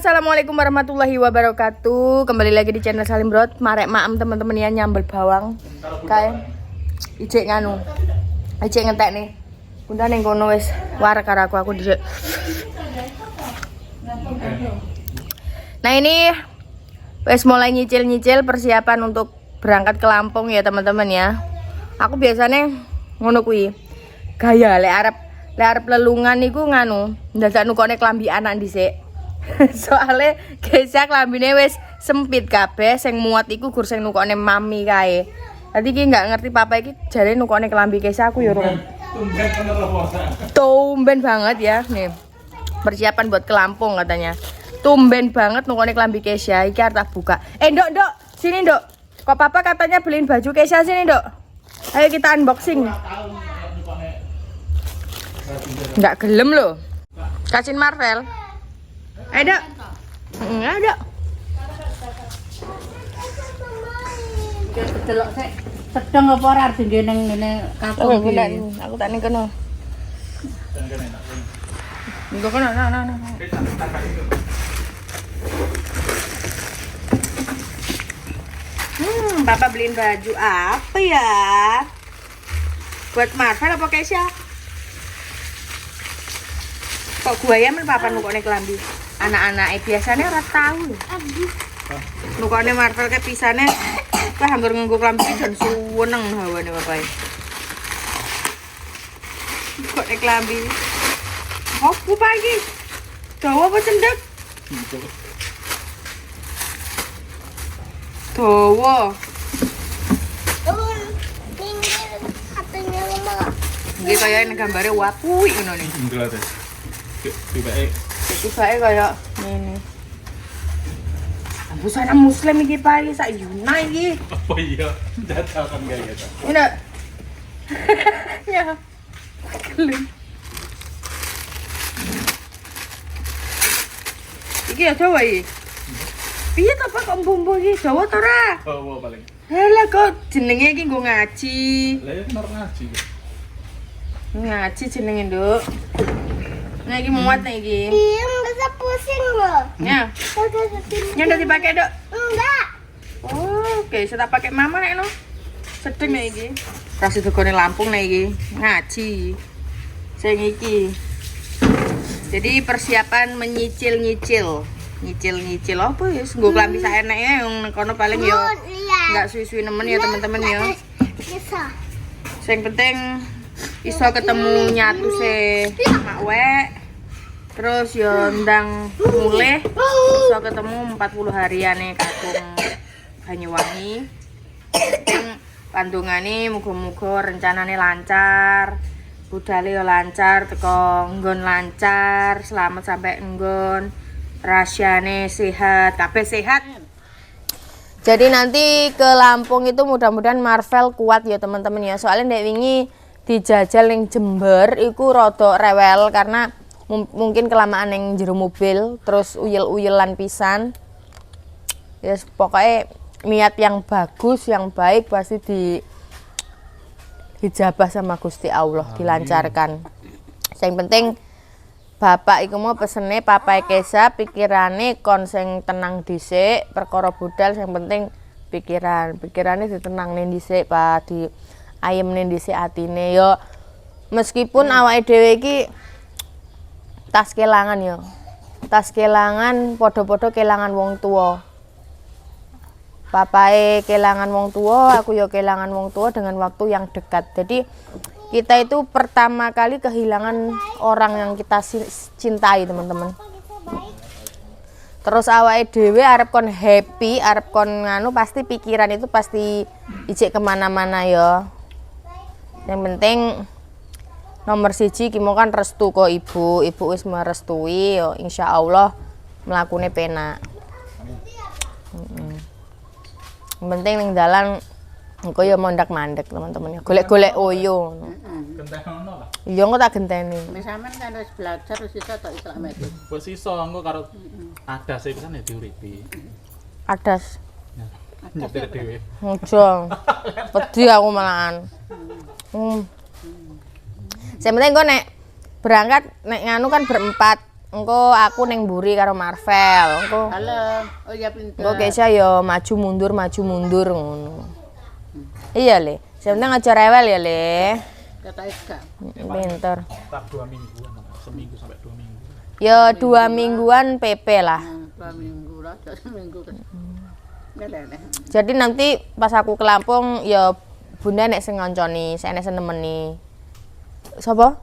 assalamualaikum warahmatullahi wabarakatuh. Kembali lagi di channel Salim Brot. Marek maem teman-teman ya, nyambel bawang. Kae ijek nganu. Ijek ngentek nih. Bunda ning kono wis war karo aku dhisik. Nah, ini wis mulai nyicil-nyicil persiapan untuk berangkat ke Lampung ya, teman-teman ya. Aku biasanya ngono kuwi. Gaya lek arep lelungan niku nganu, ndadak nukone klambi anak dhisik. Soale Kesha klambine wis sempit kabeh, sing muat iku gur sing nukone mami kae. Dadi iki enggak ngerti papa iki jare nukone klambi Kesha aku ya ora. Tumben banget ya nih. Persiapan buat ke Lampung katanya. Tumben banget nukone klambi Kesha, iki arep tak buka. Ndok, sini Ndok. Kok papa katanya beliin baju Kesha sini Ndok. Ayo kita unboxing. Enggak gelem loh. Kasihin Marvel. Ada. Enggak ada. Delok sik sedeng apa ora arep ngene kakung iki. Aku tak ning kono. Engko kono, nah. Papa beliin baju apa ya? Buat Marvel apa Kesha? Kok gue ya papa nukone kelambi? Anak-anak biasanya ora tahu. Nukone Marvel ke pisane wah hampir nganggo kelambi dan suweneng hawane bapak. Kok kelambi? Opo pagi? Dawa apa cendek? Dawa. Nggih kaya ning gambare wapuh ngono nih. Ndelok tibake Kaya ngene. Busana muslim iki Pak, sak Yuna iki. apa iya jatuh kan kayak gitu. Ini. Ya. Kelem. Iki ya Jawa iki. Piye to Pak kok mbumbu iki Jawa to ora? Oh paling Lah kok jenenge iki nggo ngaji. lah ya bener ngaji Ngaji jenenge, Nduk. Nah iki muat nih iki. Iya, bisa pusing loh. Ya. Yang udah dipakai, Dok? Enggak. Oh, oke, saya tak pakai mama nek lo. Sedeng nek iki. Kasih dugone Lampung nek iki. Ngaji. Sing iki. Jadi persiapan menyicil-nyicil. Nyicil-nyicil apa ya? Nggo klambi sak eneke yang kono paling yo enggak suwi-suwi nemen ya, teman-teman ya. Bisa. Sing penting iso ketemu nyatu se Mak Wek. Terus yo ndang mulih iso ketemu 40 hariane kakung Banyuwangi. Pandungane muga-muga rencanane lancar, budale yo lancar, teko nggon lancar, selamat sampai nggon, rahasiane sehat, kabeh sehat. Jadi nanti ke Lampung itu mudah-mudahan Marvel kuat ya teman-teman ya. Soalnya ndek wingi dijajal ning Jember iku rada rewel karena mungkin kelamaan ning jero mobil, terus uyel-uyelan pisan. Ya pokoknya niat yang bagus, yang baik pasti dijabah sama Gusti Allah, dilancarkan. Yang penting bapak iku mau pesene papai Kesha pikirane kon sing tenang dhisik, perkara budal yang penting pikirane ditenangne dhisik, Pak, di ayemne dhisik atine yo. Meskipun awake dhewe iki tas kelangan yo. Tas kelangan padha-padha kelangan wong tua. Papae kelangan wong tua, aku yo kelangan wong tua dengan waktu yang dekat. Jadi kita itu pertama kali kehilangan orang yang kita cintai, teman-teman. Terus awake dhewe arep kon happy, arep kon nganu, pasti pikiran itu pasti ijek kemana-mana ya. Yang penting nomor siji ki mau kan restu kok ibu wis merestui yo, insyaallah mlakune penak. Yang penting ning dalan engko ya mondak-mandek teman-teman ya. Golek-golek oyo ngono. genteng ono lah Iya engko tak genteni. Wis sampean kan wis belajar wis iso tok Islam itu. wis iso engko karo adas iki kan ya diuripi Adas. nyetir dhewe Ojo. Pedhi aku malahan. Saya penting kok nek berangkat nek nganu kan berempat. engko aku ning mburi karo Marvel. Engko Halo. Oh iya pinter. engko Kesha yo maju mundur ngono. Iya, Le. Sebenarnya aja rewel ya, Le. Kata Eka. Pinter. Tak 2 mingguan, seminggu sampai 2 minggu. Ya 2 mingguan PP lah. 2 minggu lah, 2 minggu. Ngelene. Jadi nanti pas aku ke Lampung ya Bunda nek sing ngonconi, saya nek nemeni. Sapa?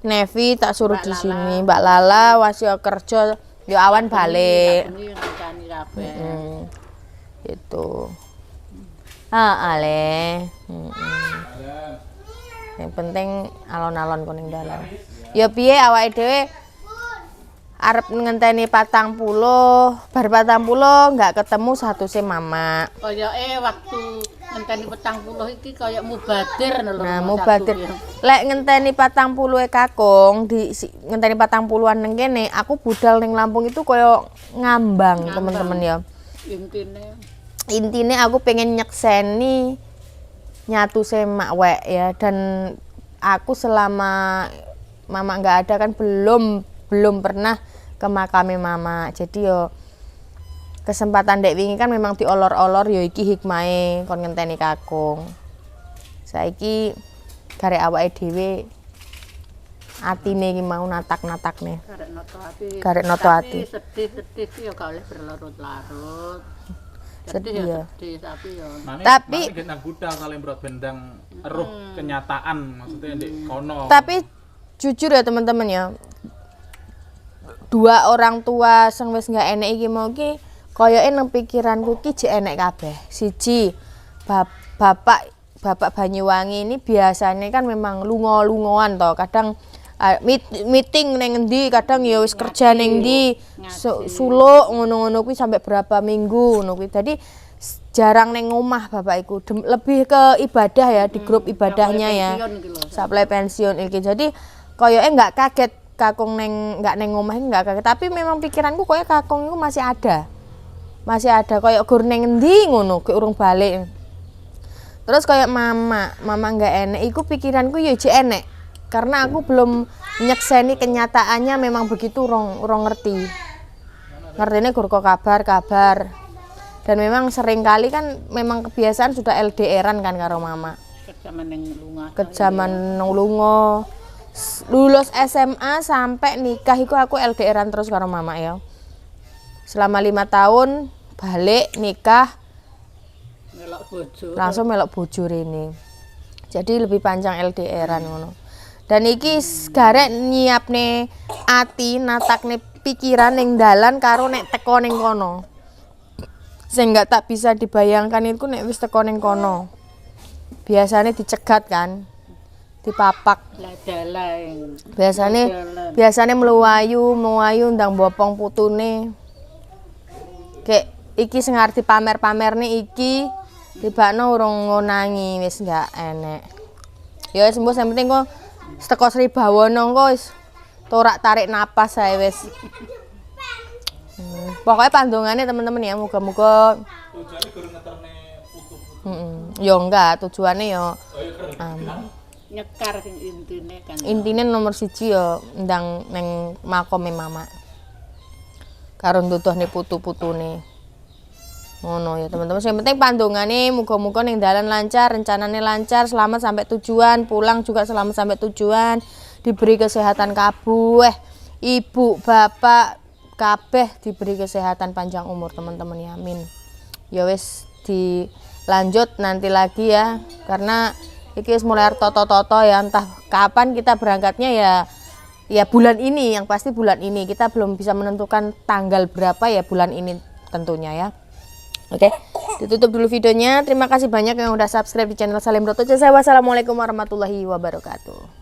Nevi tak suruh di sini, Mbak Lala wasio kerja, yo awan balik. Ini ngenteni kabeh. Gitu. Ale. Yang penting alon-alon kuning dalan. Ya piye awake dhewe arep ngenteni 40, bar 40 enggak ketemu satuse mama. Koyoke waktu ngenteni 40 iki koyo mubadir lho. Nah, mubadir. Lek ngenteni 40 kakung ngenteni 40-an ning kene, aku budal ning Lampung itu koyo ngambang, teman-teman ya. Intine aku pengen nyekseni nyatu semak wek ya, dan aku selama mama nggak ada kan belum pernah ke makame mama. Jadi yo kesempatan dek wingi kan memang diolor-olor yo iki hikmahe kon ngenteni kakung. Saiki garek awake dhewe atine iki mau natak-natakne. Garek noto ati. Sedih yo gak oleh berlarut-larut. Sedih ya. Tapi yo. Tapi nang budal kalian berat bendang eruh kenyataan maksudnya di kono. Tapi jujur ya teman-teman ya. Dua orang tua sing wis gak enek iki mau ki koyoke nang pikiranku ki jek enek kabeh. Siji, bapak Banyuwangi ini biasanya kan memang lungo-lungoan to. Kadang meeting neng endi, kadang ya wis kerja neng endi, suluk ngono-ngono kuwi sampai berapa minggu ngono kuwi. Dadi jarang neng omah bapak iku, lebih ke ibadah ya, di grup ibadahnya ya. Supply pensiun iki. Jadi koyoke enggak kaget kakung enggak neng omah enggak kaget, tapi memang pikiranku koyo kakung iku masih ada. Masih ada koyo gur neng endi ngono, ke urung balik. Terus koyo mama enggak enek iku pikiranku ya jek enek. Karena aku belum nyekseni kenyataannya memang begitu rong ngerti. Ngertine gur kok kabar. Dan memang sering kali kan memang kebiasaan sudah LDR-an kan karo mama. Kejaman nang lunga. Lulus SMA sampai nikah iku aku LDR-an terus karo mama ya. Selama 5 tahun balik nikah melok bojo. Langsung melok bojo rene. Jadi lebih panjang LDR-an ngono. Dan iki garek nyiapne ati, natakne pikiran ning dalan karo nek teko ning kono. Sing enggak tak bisa dibayangkan itu nek wis teko ning kono. Biasane dicegat kan. Dipapak. Biasane mluwayu ndang bopong putune. Kek iki sing arep dipamer-pamerne iki tibakno urung ngonangi wis enggak enek. Ya wis mbok sing penting kok teko Sri Bawono kok wis torak tarik napas ae wis. Pokoknya pandongane teman-teman ya, muga-muga tujuane guru ngeterne putu. Ya enggak, tujuane ya nyekar sing intine kan. Intine nomor 1 ya ndang neng makome mama. Karo nduduhne putu-putune. Ngono ya teman-teman. Yang penting pandongane muga-muga ning dalan lancar, rencanane lancar, selamat sampai tujuan, pulang juga selamat sampai tujuan, diberi kesehatan kabeh, ibu, bapak, kabeh diberi kesehatan panjang umur teman-teman ya. Amin. Ya wis dilanjut nanti lagi ya. Karena iki wis mulai toto-toto ya, entah kapan kita berangkatnya ya bulan ini, yang pasti bulan ini. Kita belum bisa menentukan tanggal berapa ya bulan ini tentunya ya. Oke, ditutup dulu videonya. Terima kasih banyak yang udah subscribe di channel Salim Broto. Wassalamualaikum warahmatullahi wabarakatuh.